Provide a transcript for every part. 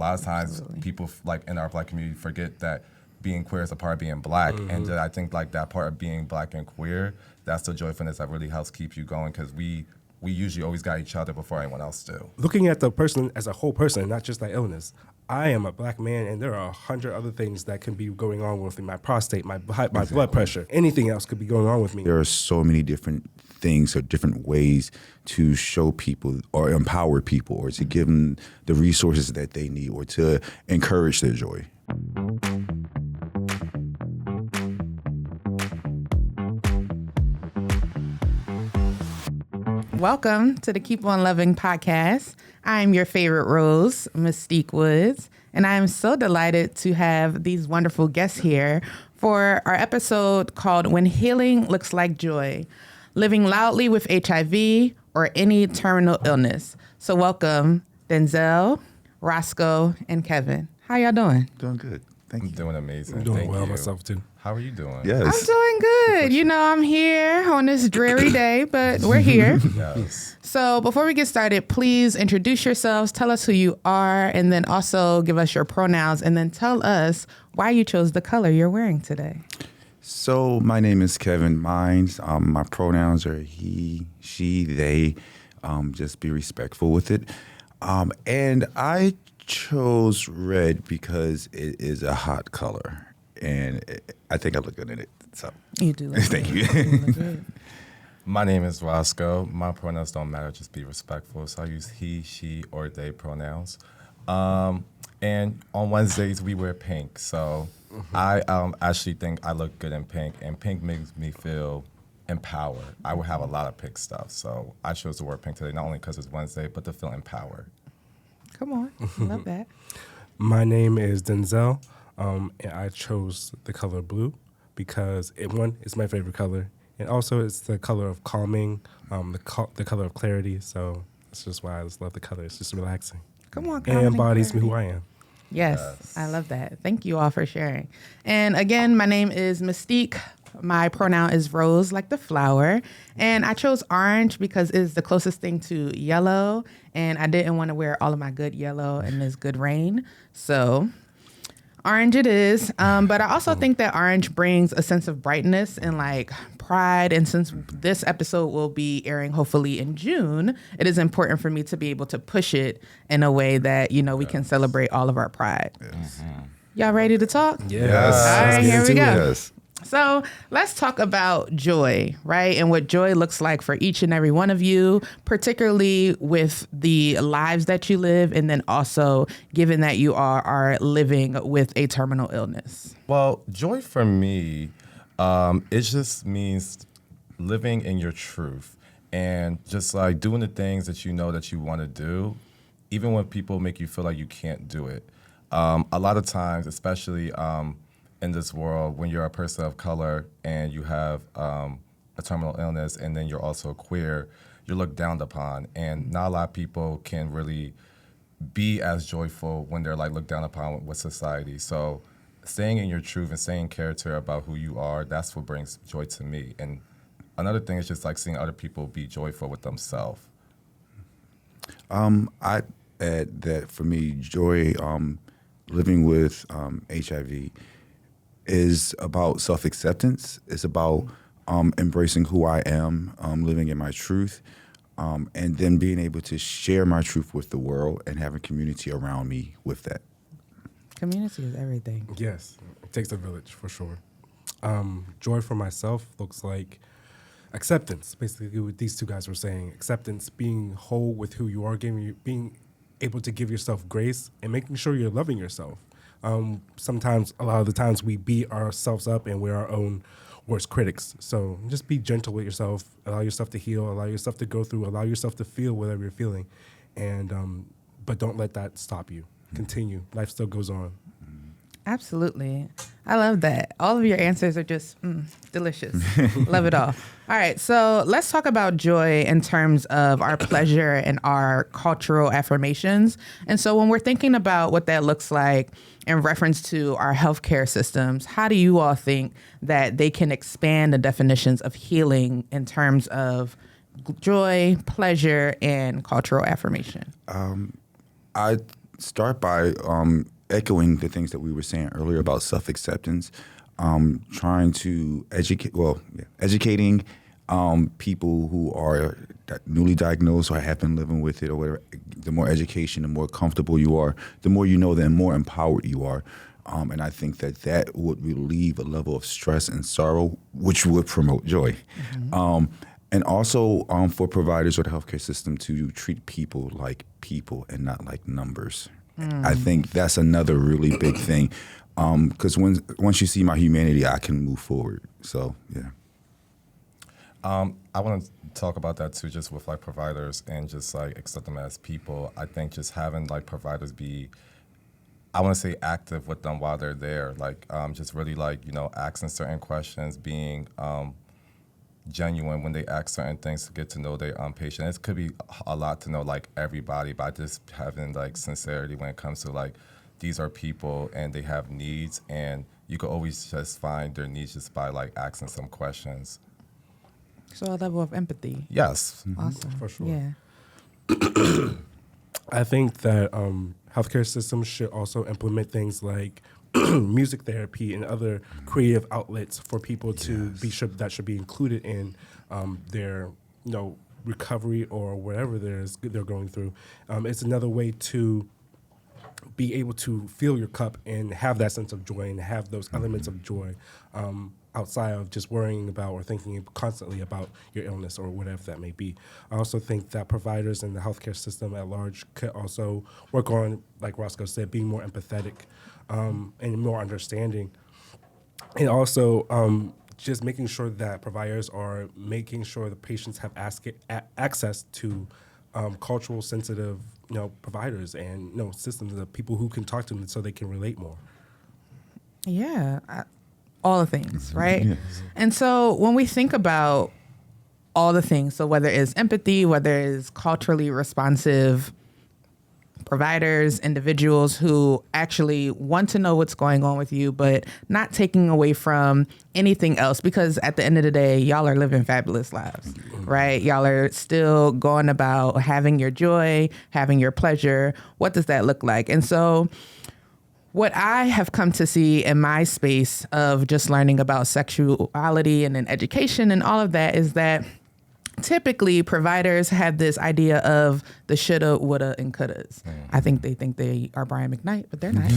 A lot of times Absolutely. people like in our Black community forget that being queer is a part of being Black, and I think like that part of being Black and queer, that's the joyfulness that really helps keep you going because we usually always got each other before anyone else do. Looking at the person as a whole person, not just that illness. I am a Black man, and there are 100 other things that can be going on with me. My prostate, my blood pressure, anything else could be going on with me. There are so many different things or different ways to show people or empower people or to give them the resources that they need or to encourage their joy. Welcome to the Keep On Loving podcast. I'm your favorite Rose, Mystkue Woods, and I'm so delighted to have these wonderful guests here for our episode called When Healing Looks Like Joy, Living Loudly with HIV or Any Terminal Illness. So welcome, Denelle, Rosko, and Kevin. How y'all doing? Doing good. Thank I'm you. doing amazing. I'm doing Thank well you. myself, too. How are you doing? Yes. I'm doing good. You know, I'm here on this dreary day, but we're here. Yes. So before we get started, please introduce yourselves, tell us who you are, and then also give us your pronouns, and then tell us why you chose the color you're wearing today. So my name is Kevin Mines. My pronouns are he, she, they. Just be respectful with it. And I chose red because it is a hot color. And I think I look good in it. So You do. Look thank good. you. You look good. My name is Rosko. My pronouns don't matter, just be respectful. So I use he, she, or they pronouns. And on Wednesdays, we wear pink. So I actually think I look good in pink, and pink makes me feel empowered. I would have a lot of pink stuff. So I chose to wear pink today, not only because it's Wednesday, but to feel empowered. Come on. Love that. My name is Denelle, and I chose the color blue because it's my favorite color, and also it's the color of calming, the color of clarity. So that's just why I just love the color. It's just relaxing Come on. and embodies me who I am. Yes, I love that. Thank you all for sharing. And again, my name is Mystique. My pronoun is Rose, like the flower. And I chose orange because it's the closest thing to yellow. And I didn't want to wear all of my good yellow in this good rain. So orange it is. But I also think that orange brings a sense of brightness and like pride. And since this episode will be airing hopefully in June, it is important for me to be able to push it in a way that, you know, we can celebrate all of our pride. Yes. Y'all ready to talk? Yes. All right, here we go. Yes. So let's talk about joy, right? And what joy looks like for each and every one of you, particularly with the lives that you live, and then also given that you are living with a terminal illness. Well, joy for me, it just means living in your truth and just like doing the things that you know that you want to do, even when people make you feel like you can't do it. A lot of times, especially in this world, when you're a person of color and you have a terminal illness and then you're also queer, you're looked down upon. And not a lot of people can really be as joyful when they're like looked down upon with society. So staying in your truth and staying in character about who you are, that's what brings joy to me. And another thing is just like seeing other people be joyful with themselves. I add that for me, joy, living with HIV is about self-acceptance. It's about embracing who I am, living in my truth, and then being able to share my truth with the world and have a community around me with that. Community is everything. Yes, it takes a village for sure. Joy for myself looks like acceptance, basically what these two guys were saying. Acceptance, being whole with who you are, being able to give yourself grace and making sure you're loving yourself. Sometimes, a lot of the times, we beat ourselves up and we're our own worst critics. So just be gentle with yourself, allow yourself to heal, allow yourself to go through, allow yourself to feel whatever you're feeling, and but don't let that stop you. Continue. Life still goes on. Absolutely. I love that. All of your answers are just delicious. Love it all. All right. So let's talk about joy in terms of our pleasure and our cultural affirmations. And so when we're thinking about what that looks like in reference to our healthcare systems, how do you all think that they can expand the definitions of healing in terms of joy, pleasure, and cultural affirmation? I start by echoing the things that we were saying earlier about self-acceptance, trying to educating people who are newly diagnosed or have been living with it or whatever. The more education, the more comfortable you are, the more you know, the more empowered you are. And I think that would relieve a level of stress and sorrow, which would promote joy. And also for providers or the healthcare system to treat people and not like numbers. I think that's another really big thing. Because once you see my humanity, I can move forward. So, yeah. I want to talk about that too, just with like providers and just like accept them as people. I think just having like providers be, I want to say active with them while they're there, like just really like, asking certain questions, being genuine when they ask certain things to get to know their patient. It could be a lot to know like everybody, but just having like sincerity when it comes to like, these are people and they have needs, and you can always just find their needs just by like asking some questions. So a level of empathy. Yes. Awesome. For sure. Yeah. I think that healthcare systems should also implement things like music therapy and other creative outlets for people to that should be included in their recovery or whatever they're going through. It's another way to be able to fill your cup and have that sense of joy and have those elements of joy outside of just worrying about or thinking constantly about your illness or whatever that may be. I also think that providers and the healthcare system at large could also work on, like Rosko said, being more empathetic and more understanding. And also just making sure that providers are making sure the patients have access to cultural sensitive providers and systems of people who can talk to them so they can relate more. Yeah. All the things, right? Yes. And so when we think about all the things, so whether it's empathy, whether it's culturally responsive providers, individuals who actually want to know what's going on with you, but not taking away from anything else, because at the end of the day, y'all are living fabulous lives, right? Y'all are still going about having your joy, having your pleasure. What does that look like? And so what I have come to see in my space of just learning about sexuality and then education and all of that is that typically providers have this idea of the shoulda, woulda, and couldas. I think they are Brian McKnight, but they're not.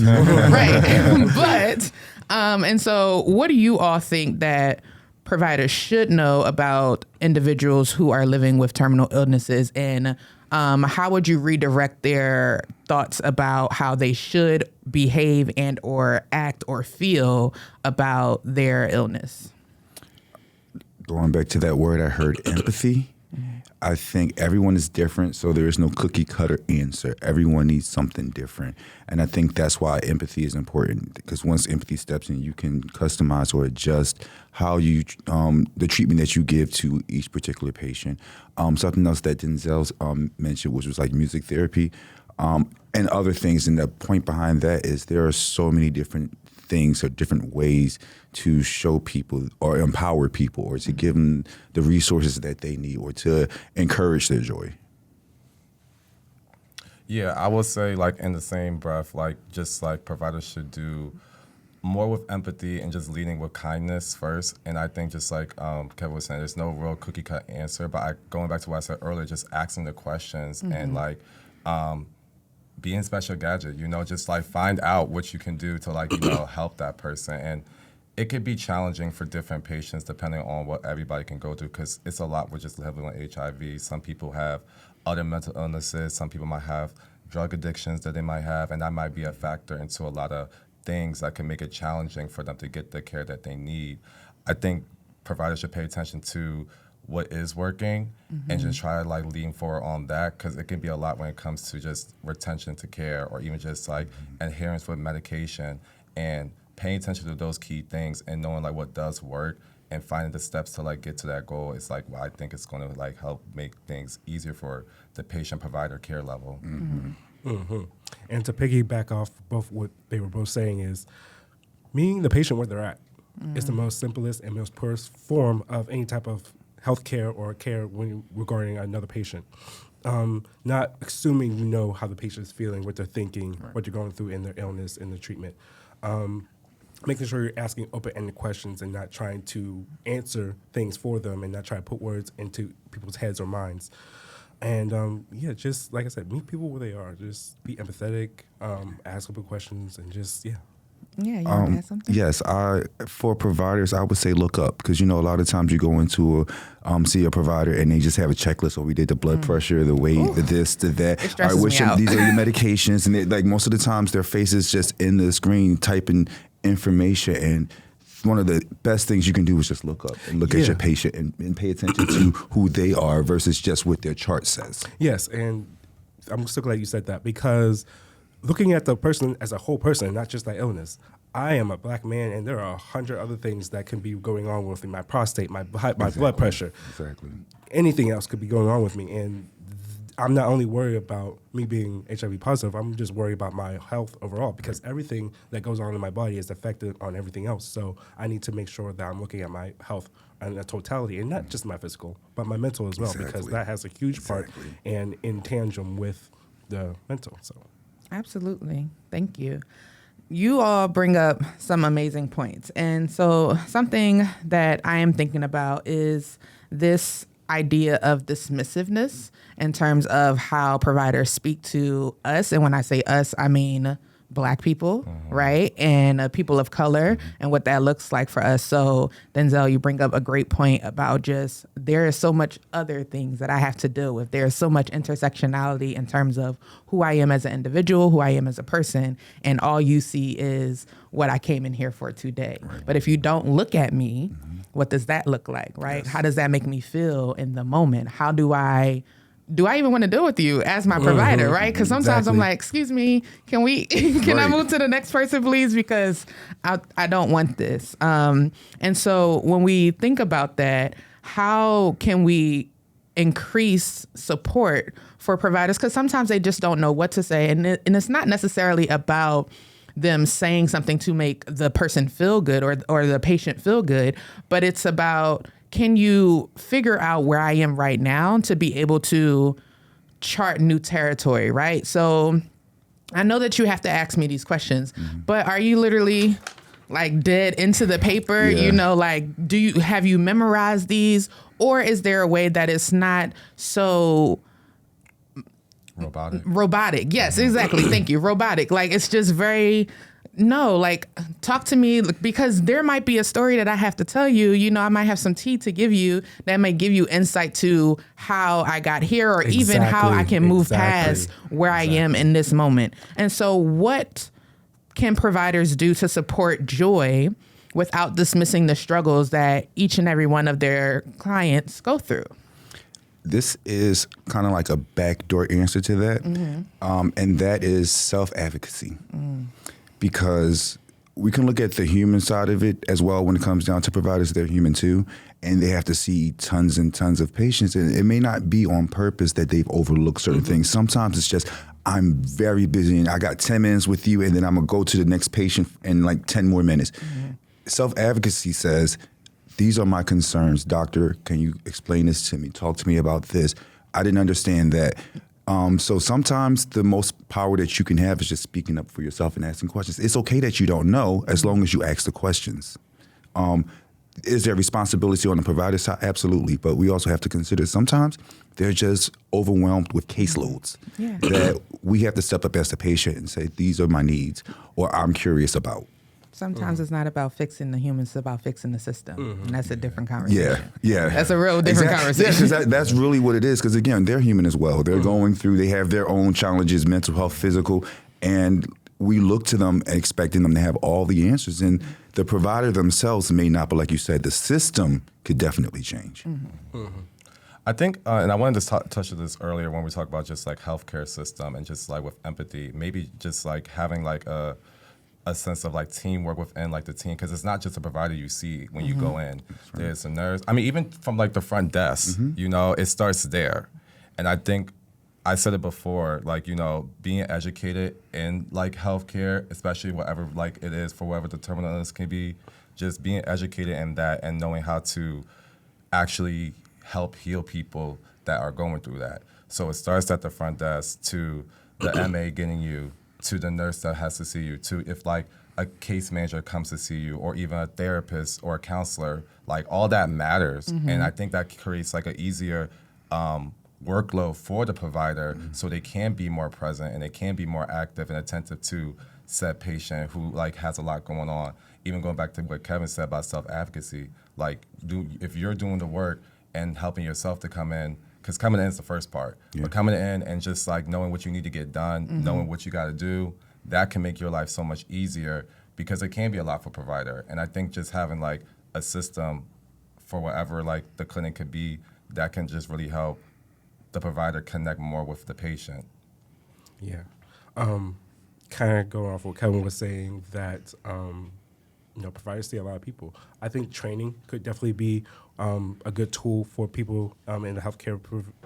Right. But, and so what do you all think that providers should know about individuals who are living with terminal illnesses, and how would you redirect their thoughts about how they should behave and or act or feel about their illness? Going back to that word I heard, empathy. I think everyone is different, so there is no cookie cutter answer. Everyone needs something different. And I think that's why empathy is important, because once empathy steps in, you can customize or adjust how you, the treatment that you give to each particular patient. Something else that Denzel's mentioned, which was like music therapy and other things. And the point behind that is there are so many different things or different ways to show people or empower people or to give them the resources that they need or to encourage their joy. Yeah, I would say like in the same breath, like just like providers should do more with empathy and just leading with kindness first. And I think just like Kevin was saying, there's no real cookie cut answer, but going back to what I said earlier, just asking the questions and like being special gadget, just like find out what you can do to like, help that person. And it could be challenging for different patients depending on what everybody can go through, because it's a lot with just living with HIV. Some people have other mental illnesses. Some people might have drug addictions that they might have, and that might be a factor into a lot of things that can make it challenging for them to get the care that they need. I think providers should pay attention to what is working and just try to like lean forward on that, because it can be a lot when it comes to just retention to care or even just like adherence with medication, and paying attention to those key things and knowing like what does work and finding the steps to like get to that goal. It's like, well, I think it's going to like help make things easier for the patient provider care level. And to piggyback off both what they were both saying is meeting the patient where they're at. It's the most simplest and most purest form of any type of healthcare or care when regarding another patient. not assuming you know how the patient is feeling, what they're thinking, what they're going through in their illness, in their treatment. Making sure you're asking open-ended questions and not trying to answer things for them and not try to put words into people's heads or minds. And just like I said, meet people where they are. Just be empathetic, ask open questions, and just, Yeah, you want to add something? Yes, for providers, I would say look up because a lot of times you go into see a provider and they just have a checklist. Or we did the blood pressure, the weight, the this, the that. It stresses me out. These are your medications, and like most of the times their face is just in the screen typing information. And one of the best things you can do is just look up and look at your patient and pay attention to who they are versus just what their chart says. Yes, and I'm so glad you said that because looking at the person as a whole person, not just that illness. I am a black man, and there are 100 other things that can be going on with me. My prostate, my blood pressure, anything else could be going on with me. And I'm not only worried about me being HIV positive, I'm just worried about my health overall because everything that goes on in my body is affected on everything else. So I need to make sure that I'm looking at my health in a totality, and not just my physical, but my mental as well, because that has a huge part and in tandem with the mental. So. Absolutely. Thank you. You all bring up some amazing points. And so something that I am thinking about is this idea of dismissiveness in terms of how providers speak to us. And when I say us, I mean Black people, right? And people of color and what that looks like for us. So Denzel, you bring up a great point about just there is so much other things that I have to deal with. There's so much intersectionality in terms of who I am as an individual, who I am as a person, and all you see is what I came in here for today. Right. But if you don't look at me, what does that look like, right? Yes. How does that make me feel in the moment? How do I even want to deal with you as my provider, right? Because sometimes I'm like, excuse me, can I move to the next person, please? Because I don't want this. And so when we think about that, how can we increase support for providers? Because sometimes they just don't know what to say. And it's not necessarily about them saying something to make the person feel good or the patient feel good, but it's about, can you figure out where I am right now to be able to chart new territory, right? So I know that you have to ask me these questions, but are you literally like dead into the paper? Like, have you memorized these? Or is there a way that it's not so robotic? Yes, exactly. Thank you. Robotic. Like, it's just very... No, like, talk to me, because there might be a story that I have to tell you. I might have some tea to give you that may give you insight to how I got here or even how I can move past where I am in this moment. And so what can providers do to support joy without dismissing the struggles that each and every one of their clients go through? This is kind of like a backdoor answer to that, and that is self-advocacy. Because we can look at the human side of it as well when it comes down to providers. They're human too, and they have to see tons and tons of patients. And it may not be on purpose that they've overlooked certain things. Sometimes it's just, I'm very busy and I got 10 minutes with you and then I'm going to go to the next patient in like 10 more minutes. Self-advocacy says, these are my concerns. Doctor, can you explain this to me? Talk to me about this. I didn't understand that. So sometimes the most power that you can have is just speaking up for yourself and asking questions. It's okay that you don't know as long as you ask the questions. Is there responsibility on the provider side? Absolutely. But we also have to consider sometimes they're just overwhelmed with caseloads that we have to step up as the patient and say, these are my needs or I'm curious about. Sometimes it's not about fixing the humans, it's about fixing the system. And that's a different conversation. Yeah. That's a real different conversation. Yeah, that's really what it is. Because again, they're human as well. They're going through, they have their own challenges, mental health, physical, and we look to them expecting them to have all the answers. And the provider themselves may not, but like you said, the system could definitely change. I think, and I wanted to touch on this earlier when we talked about just like healthcare system and just like with empathy, maybe just like having like a sense of like teamwork within like the team, because it's not just a provider you see when you go in. There's a nurse. I mean, even from like the front desk, it starts there. And I think I said it before, like, being educated in like healthcare, especially whatever like it is for whatever the terminal illness can be, just being educated in that and knowing how to actually help heal people that are going through that. So it starts at the front desk to the MA getting you, to the nurse that has to see you, to if like a case manager comes to see you, or even a therapist or a counselor, like all that matters. And I think that creates like an easier workload for the provider, so they can be more present and they can be more active and attentive to said patient who like has a lot going on. Even going back to what Kevin said about self-advocacy, like if you're doing the work and helping yourself to come in, because coming in is the first part, but coming in and just like knowing what you need to get done, knowing what you got to do, that can make your life so much easier, because it can be a lot for provider. And I think just having like a system for whatever like the clinic could be, that can just really help the provider connect more with the patient. Yeah. Kind of going off what Kevin was saying, that providers see a lot of people. I think training could definitely be a good tool for people in the healthcare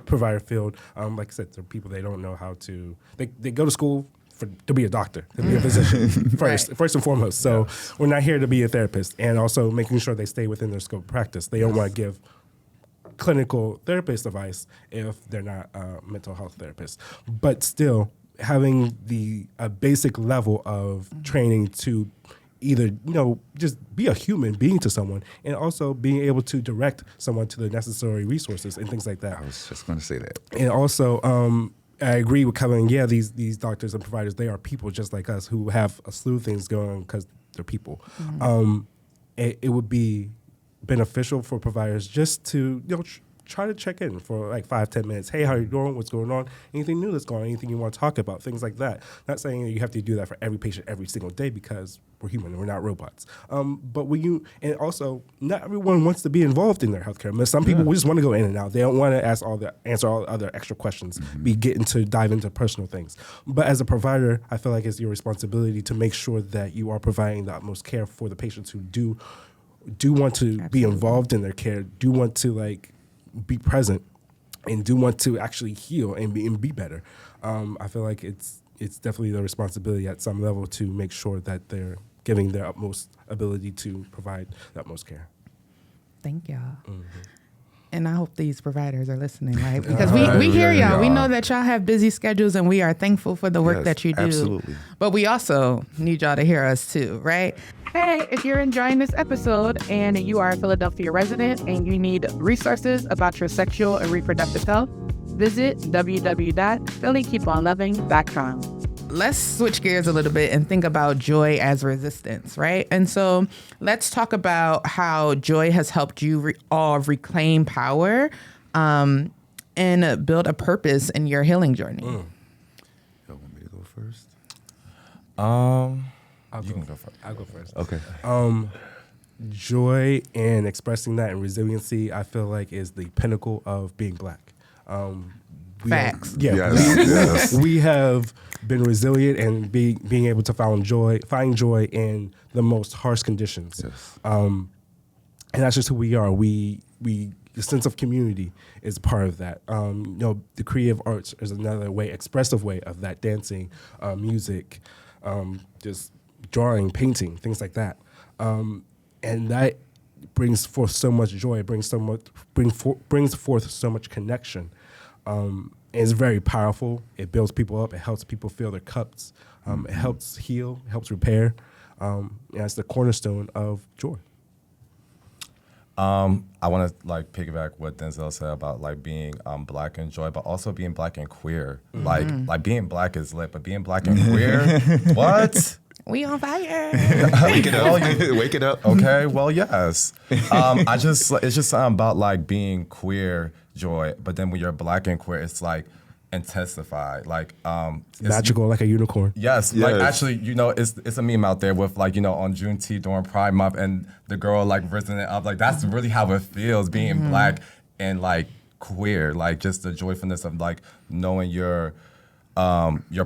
provider field. Like I said, there are people, they don't know how to. They go to school to be a doctor, to be a physician first and foremost. So we're not here to be a therapist, and also making sure they stay within their scope of practice. They don't want to give clinical therapist advice if they're not a mental health therapist. But still, having a basic level of training to either, just be a human being to someone, and also being able to direct someone to the necessary resources and things like that. I was just going to say that. And also, I agree with Kevin. Yeah, these doctors and providers, they are people just like us who have a slew of things going on because they're people. It would be beneficial for providers just to try to check in for like 5-10 minutes. Hey, how are you doing? What's going on? Anything new that's going on? Anything you want to talk about? Things like that. Not saying that you have to do that for every patient every single day, because we're human and we're not robots. But and also, not everyone wants to be involved in their healthcare. But some people just want to go in and out. They don't want to answer all the other extra questions, dive into personal things. But as a provider, I feel like it's your responsibility to make sure that you are providing the utmost care for the patients who do want to be involved in their care, do want to be present, and do want to actually heal and be better. I feel like it's definitely the responsibility at some level to make sure that they're giving their utmost ability to provide the utmost care. Thank y'all. And I hope these providers are listening, right? Because we hear y'all. We know that y'all have busy schedules, and we are thankful for the work that you do. Absolutely. But we also need y'all to hear us too, right? Hey, if you're enjoying this episode and you are a Philadelphia resident and you need resources about your sexual and reproductive health, visit www.phillykeeponloving.com. Let's switch gears a little bit and think about joy as resistance, right? And so let's talk about how joy has helped you all reclaim power and build a purpose in your healing journey. Y'all want me to go first? You can go first. I'll go first. Okay. Joy and expressing that and resiliency, I feel like, is the pinnacle of being Black. Facts. Yes. We have been resilient and being able to find joy in the most harsh conditions. Yes. And that's just who we are. The sense of community is part of that. The creative arts is another expressive way of that. Dancing, music, just drawing, painting, things like that. And that brings forth so much joy. It brings forth so much connection. It's very powerful. It builds people up. It helps people fill their cups. It helps heal, helps repair. And it's the cornerstone of joy. I want to piggyback what Denzel said about being Black and joy, but also being Black and queer. Like being Black is lit, but being Black and queer, what? We on fire. Wake it up. Wake it up. Okay, well, yes. It's just something about being queer joy, but then when you're Black and queer, it's intensified. It's magical, like a unicorn. Yes. Actually, it's a meme out there with on Juneteenth during Pride Month, and the girl risen it up. That's really how it feels being Black and queer. Just the joyfulness of knowing your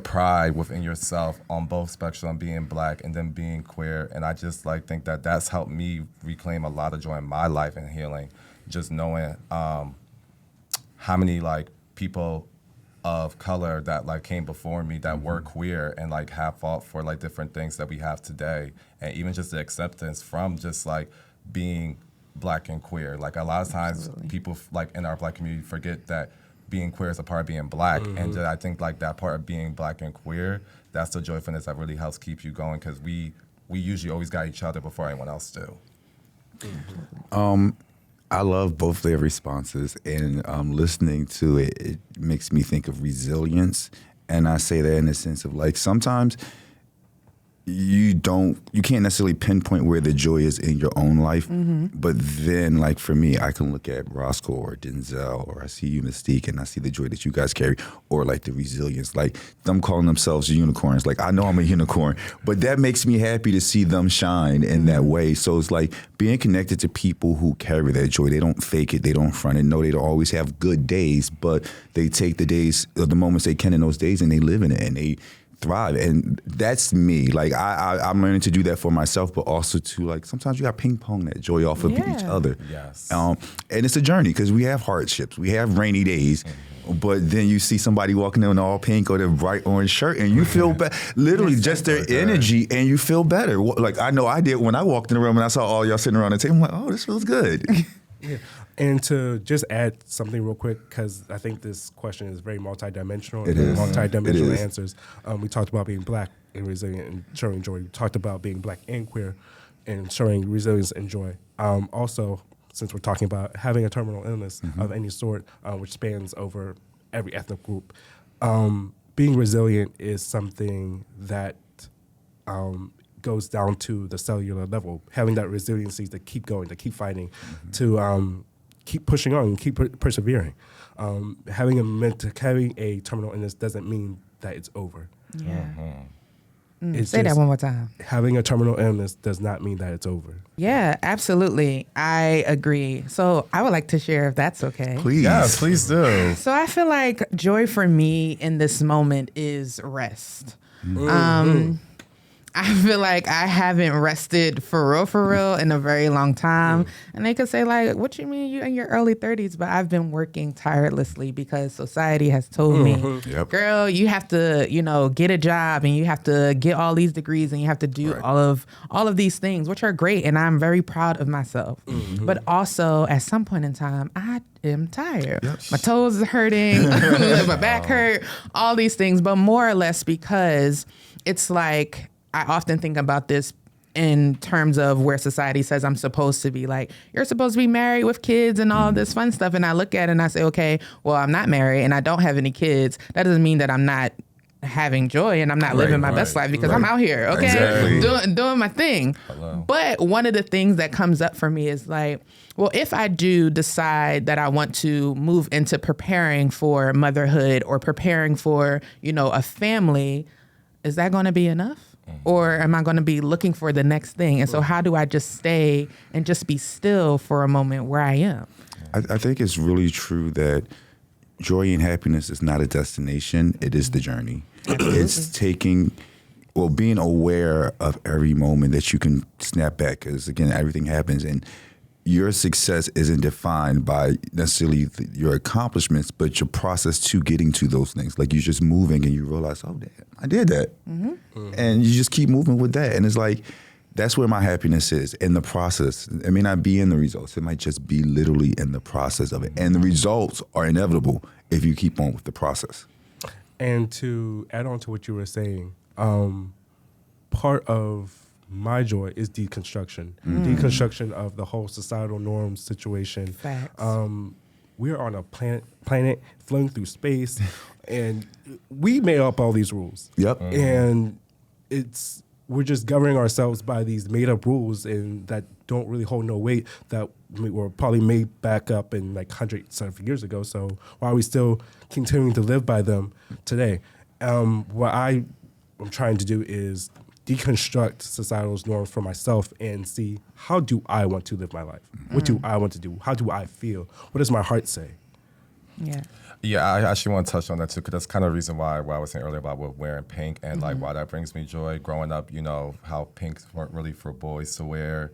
pride within yourself on both spectrum, being Black and then being queer. And I just think that that's helped me reclaim a lot of joy in my life and healing. Just knowing how many people of color that came before me that were queer and have fought for different things that we have today, and even just the acceptance from just being Black and queer. A lot of times people in our Black community forget that being queer is a part of being black. And I think like that part of being black and queer, that's the joyfulness that really helps keep you going, because we usually always got each other before anyone else do. I love both their responses, and listening to it, it makes me think of resilience. And I say that in the sense of like sometimes you can't necessarily pinpoint where the joy is in your own life, but then like for me, I can look at Rosko or Denzel, or I see you, Mystique, and I see the joy that you guys carry, or like the resilience, like them calling themselves unicorns. Like I know I'm a unicorn, but that makes me happy to see them shine in that way. So it's like being connected to people who carry that joy. They don't fake it, they don't front it. No, they don't always have good days, but they take the days, the moments they can in those days, and they live in it, and they thrive. And that's me. Like I'm learning to do that for myself, but also to like sometimes you got ping pong that joy off of each other. Yes. And it's a journey because we have hardships, we have rainy days, but then you see somebody walking in all pink or the bright orange shirt, and you feel better. Literally, just their energy, and you feel better. Like I know I did when I walked in the room and I saw all y'all sitting around the table. I'm like, oh, this feels good. Yeah. And to just add something real quick, because I think this question is very multidimensional. It is. Multidimensional It is. answers. We talked about being black and resilient and showing joy. We talked about being black and queer and showing resilience and joy. Also, since we're talking about having a terminal illness of any sort, which spans over every ethnic group, being resilient is something that goes down to the cellular level. Having that resiliency to keep going, to keep fighting, to keep pushing on, keep persevering. Having a terminal illness doesn't mean that it's over. Yeah. It's Say that just- one more time. Having a terminal illness does not mean that it's over. Yeah, absolutely. I agree. So I would like to share if that's okay. Please. Yes, please do. So I feel like joy for me in this moment is rest. I feel like I haven't rested for real in a very long time. And they could say like, what you mean you in your early 30s? But I've been working tirelessly because society has told me, Yep. girl, you have to, get a job, and you have to get all these degrees, and you have to do all of these things, which are great. And I'm very proud of myself. But also at some point in time, I am tired. My toes are hurting, my back hurt, all these things, but more or less because it's like, I often think about this in terms of where society says I'm supposed to be. Like, you're supposed to be married with kids and all this fun stuff. And I look at it and I say, okay, well, I'm not married and I don't have any kids. That doesn't mean that I'm not having joy and I'm not living my best life, because I'm out here, okay, Exactly. doing my thing. But one of the things that comes up for me is like, well, if I do decide that I want to move into preparing for motherhood or preparing for, a family, is that going to be enough? Or am I going to be looking for the next thing? And so how do I just stay and just be still for a moment where I am? I think it's really true that joy and happiness is not a destination, it is the journey. It's being aware of every moment that you can snap back, because again, everything happens, and your success isn't defined by necessarily your accomplishments, but your process to getting to those things. Like you're just moving and you realize, oh, damn, I did that. And you just keep moving with that. And it's like, that's where my happiness is, in the process. It may not be in the results. It might just be literally in the process of it. And the results are inevitable if you keep on with the process. And to add on to what you were saying, part of my joy is deconstruction. Deconstruction of the whole societal norms situation. Facts. We're on a planet floating through space, and we made up all these rules. Yep. And we're just governing ourselves by these made up rules, and that don't really hold no weight, that were probably made back up in like hundreds of years ago. So why are we still continuing to live by them today? What I'm trying to do is deconstruct societal norms for myself and see, how do I want to live my life? What do I want to do? How do I feel? What does my heart say? Yeah. Yeah, I actually want to touch on that too, because that's kind of the reason why I was saying earlier about wearing pink and like why that brings me joy. Growing up, how pinks weren't really for boys to wear.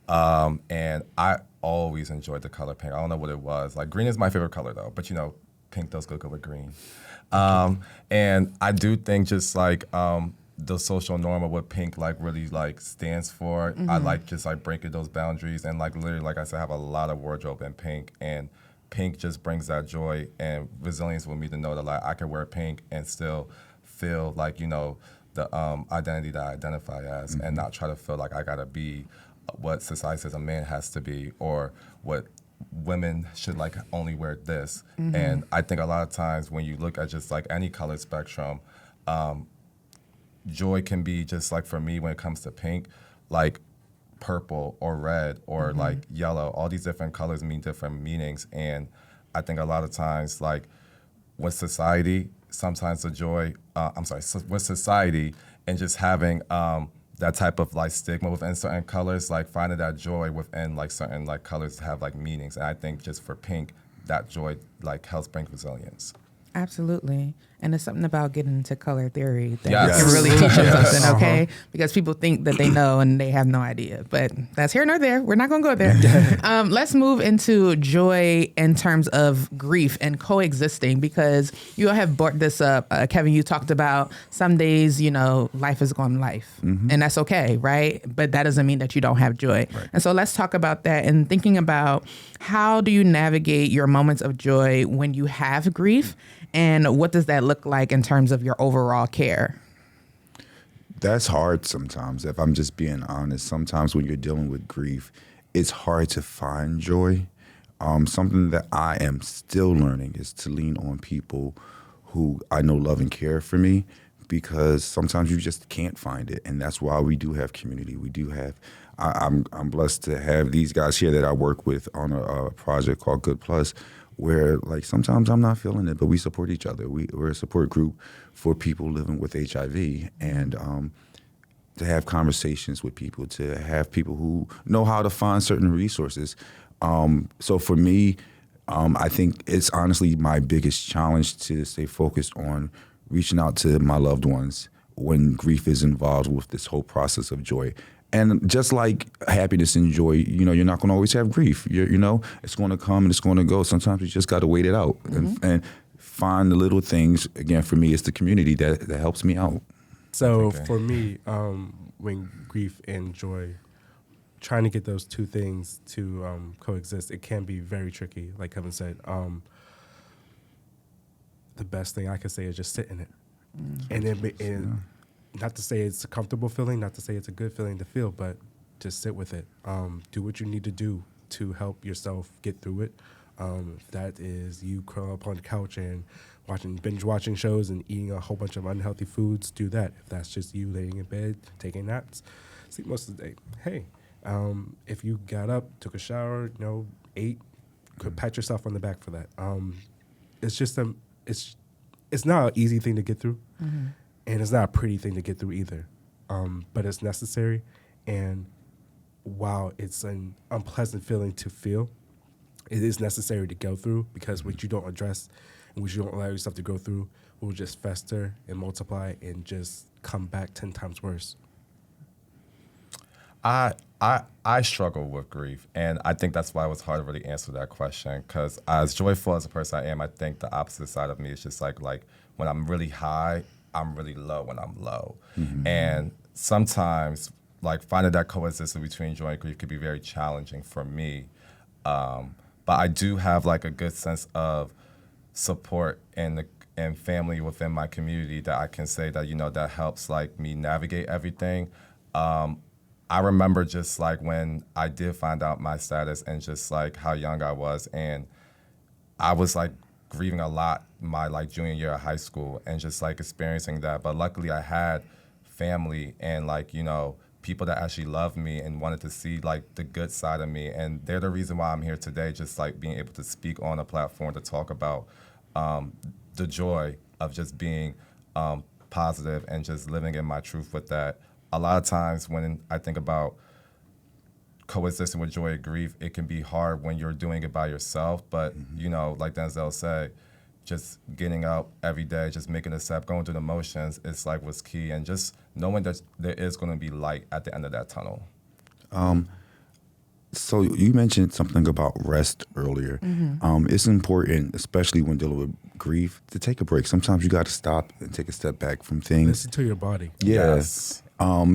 And I always enjoyed the color pink. I don't know what it was. Like green is my favorite color though, but pink does go good with green. And I do think just like the social norm of what pink like really like stands for. I like just like breaking those boundaries, and like literally, like I said, I have a lot of wardrobe in pink, and pink just brings that joy and resilience with me to know that like I can wear pink and still feel like, the identity that I identify as, and not try to feel like I gotta be what society says a man has to be, or what women should like only wear this. And I think a lot of times when you look at just like any color spectrum, joy can be just like, for me, when it comes to pink, like purple or red or like yellow. All these different colors mean different meanings. And I think a lot of times, like with society, sometimes the joy, with society and just having that type of like stigma within certain colors, like finding that joy within like certain like colors have like meanings. And I think just for pink, that joy like helps bring resilience. Absolutely. And it's something about getting into color theory that Yes. can really teach us Yes. something, okay? Because people think that they know and they have no idea. But that's here nor there. We're not going to go there. Let's move into joy in terms of grief and coexisting, because you all have brought this up. Kevin, you talked about some days, life is going life. And that's okay, right? But that doesn't mean that you don't have joy. Right. And so let's talk about that and thinking about how do you navigate your moments of joy when you have grief? And what does that look like in terms of your overall care? That's hard sometimes, if I'm just being honest. Sometimes when you're dealing with grief, it's hard to find joy. Something that I am still learning is to lean on people who I know love and care for me, because sometimes you just can't find it. And that's why we do have community. We do have, I'm blessed to have these guys here that I work with on a project called Good Plus, where like sometimes I'm not feeling it, but we support each other. We're a support group for people living with HIV, and to have conversations with people, to have people who know how to find certain resources. So for me, I think it's honestly my biggest challenge to stay focused on reaching out to my loved ones when grief is involved with this whole process of joy. And just like happiness and joy, you're not going to always have grief. It's going to come and it's going to go. Sometimes you just got to wait it out and find the little things. Again, for me, it's the community that helps me out. So for me, when grief and joy, trying to get those two things to coexist, it can be very tricky. Like Kevin said, the best thing I can say is just sit in it. And not to say it's a comfortable feeling, not to say it's a good feeling to feel, but just sit with it. Do what you need to do to help yourself get through it. If that is you curl up on the couch and binge watching shows and eating a whole bunch of unhealthy foods, do that. If that's just you laying in bed, taking naps, sleep most of the day. Hey, if you got up, took a shower, ate, could pat yourself on the back for that. It's just it's not an easy thing to get through. And it's not a pretty thing to get through either, but it's necessary. And while it's an unpleasant feeling to feel, it is necessary to go through, because what you don't address and what you don't allow yourself to go through will just fester and multiply and just come back 10 times worse. I struggle with grief, and I think that's why it was hard to really answer that question, because as joyful as a person I am, I think the opposite side of me is just like when I'm really high, I'm really low when I'm low. And sometimes like finding that coexistence between joy and grief could be very challenging for me. But I do have like a good sense of support and family within my community that I can say that, that helps like me navigate everything. I remember just like when I did find out my status and just like how young I was, and I was like grieving a lot my like junior year of high school and just like experiencing that. But luckily I had family and like, people that actually loved me and wanted to see like the good side of me. And they're the reason why I'm here today, just like being able to speak on a platform to talk about the joy of just being positive and just living in my truth with that. A lot of times when I think about coexisting with joy and grief, it can be hard when you're doing it by yourself. But, like Denzel said, just getting up every day, just making a step, going through the motions, it's like what's key. And just knowing that there is going to be light at the end of that tunnel. So you mentioned something about rest earlier. It's important, especially when dealing with grief, to take a break. Sometimes you got to stop and take a step back from things. Listen to your body. Yeah. Yes.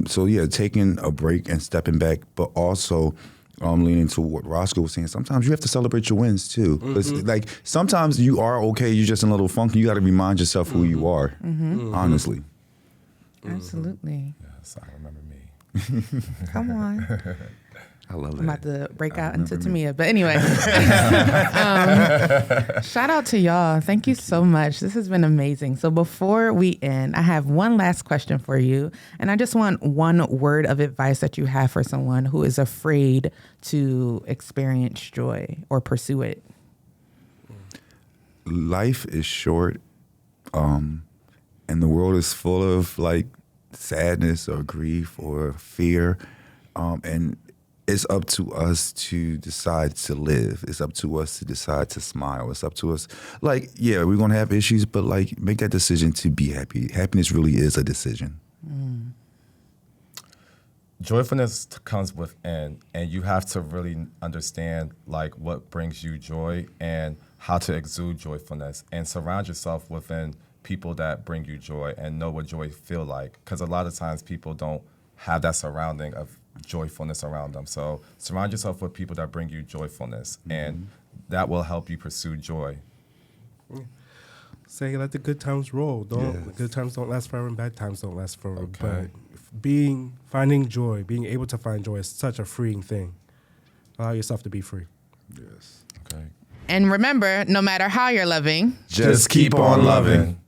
So taking a break and stepping back, but also leaning to what Rosko was saying. Sometimes you have to celebrate your wins too. Like sometimes you are okay. You're just in a little funk. You got to remind yourself who you are. Honestly. Absolutely. Yes, I remember me. Come on. I love I'm that. about to break out into Tamia. But anyway, shout out to y'all. Thank you so much. This has been amazing. So before we end, I have one last question for you. And I just want one word of advice that you have for someone who is afraid to experience joy or pursue it. Life is short, and the world is full of like sadness or grief or fear, and it's up to us to decide to live. It's up to us to decide to smile. It's up to us. Like, yeah, we're gonna have issues, but like, make that decision to be happy. Happiness really is a decision. Joyfulness comes within, and you have to really understand like what brings you joy and how to exude joyfulness, and surround yourself within people that bring you joy and know what joy feel like. Because a lot of times people don't have that surrounding of joyfulness around them. So surround yourself with people that bring you joyfulness, and that will help you pursue joy. Say let the good times roll. The good times don't last forever, and bad times don't last forever. But finding joy, being able to find joy is such a freeing thing. Allow yourself to be free. Yes. Okay. And remember, no matter how you're loving, Just keep on loving.